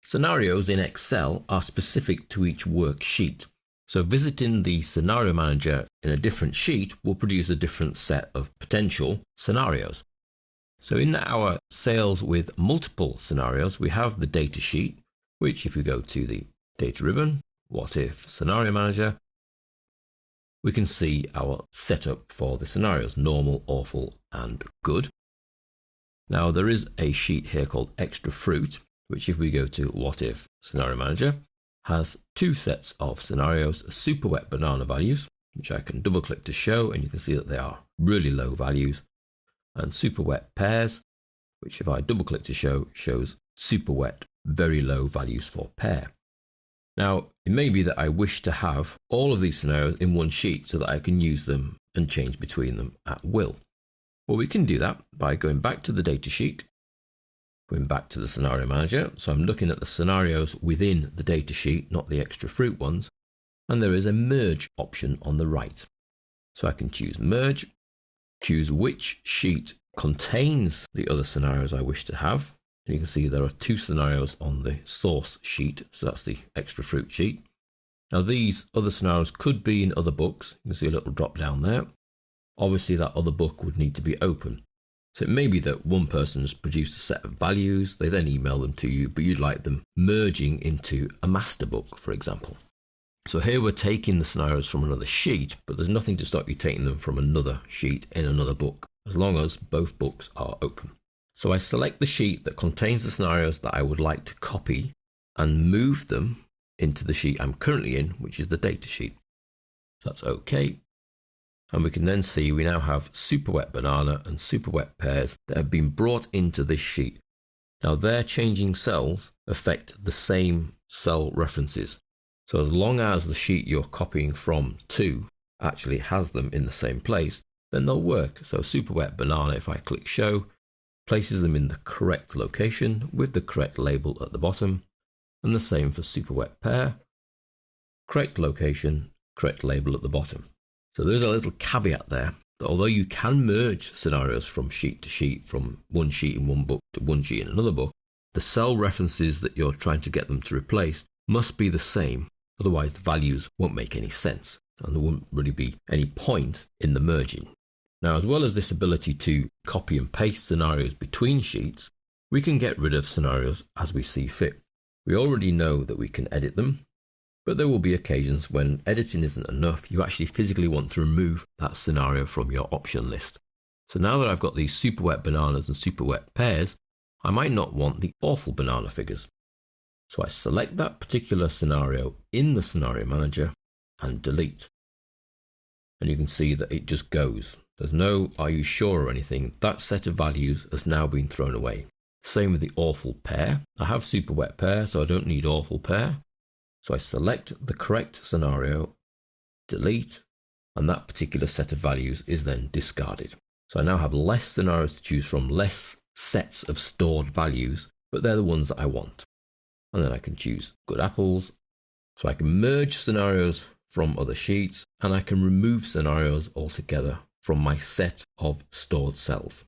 Scenarios in Excel are specific to each worksheet. So visiting the scenario manager in a different sheet will produce a different set of potential scenarios. So in our sales with multiple scenarios, we have the data sheet, which if we go to the data ribbon, what if scenario manager, we can see our setup for the scenarios, normal, awful, and good. Now there is a sheet here called extra fruit, which if we go to what if scenario manager, has two sets of scenarios, super wet banana values, which I can double click to show, and you can see that they are really low values, and super wet pears, which if I double click to show, shows super wet, very low values for pear. Now, it may be that I wish to have all of these scenarios in one sheet so that I can use them and change between them at will. Well, we can do that by going back to the data sheet, going back to the scenario manager. So I'm looking at the scenarios within the data sheet, not the extra fruit ones. And there is a merge option on the right. So I can choose merge, choose which sheet contains the other scenarios I wish to have. And you can see there are two scenarios on the source sheet. So that's the extra fruit sheet. Now these other scenarios could be in other books. You can see a little drop down there. Obviously that other book would need to be open. So it may be that one person has produced a set of values, they then email them to you, but you'd like them merging into a master book, for example. So here we're taking the scenarios from another sheet, but there's nothing to stop you taking them from another sheet in another book, as long as both books are open. So I select the sheet that contains the scenarios that I would like to copy and move them into the sheet I'm currently in, which is the data sheet. So that's okay. And we can then see we now have super wet banana and super wet pears that have been brought into this sheet. Now their changing cells affect the same cell references. So as long as the sheet you're copying from to actually has them in the same place, then they'll work. So super wet banana, if I click show, places them in the correct location with the correct label at the bottom. And the same for super wet pear, correct location, correct label at the bottom. So there's a little caveat there that although you can merge scenarios from sheet to sheet, from one sheet in one book to one sheet in another book, the cell references that you're trying to get them to replace must be the same. Otherwise the values won't make any sense and there won't really be any point in the merging. Now, as well as this ability to copy and paste scenarios between sheets, we can get rid of scenarios as we see fit. We already know that we can edit them. But there will be occasions when editing isn't enough, you actually physically want to remove that scenario from your option list. So now that I've got these super wet bananas and super wet pears, I might not want the awful banana figures. So I select that particular scenario in the scenario manager and delete. And you can see that it just goes. There's no "are you sure" or anything. That set of values has now been thrown away. Same with the awful pear. I have super wet pear, so I don't need awful pear. So I select the correct scenario, delete, and that particular set of values is then discarded. So I now have less scenarios to choose from, less sets of stored values, but they're the ones that I want. And then I can choose good apples. So I can merge scenarios from other sheets, and I can remove scenarios altogether from my set of stored cells.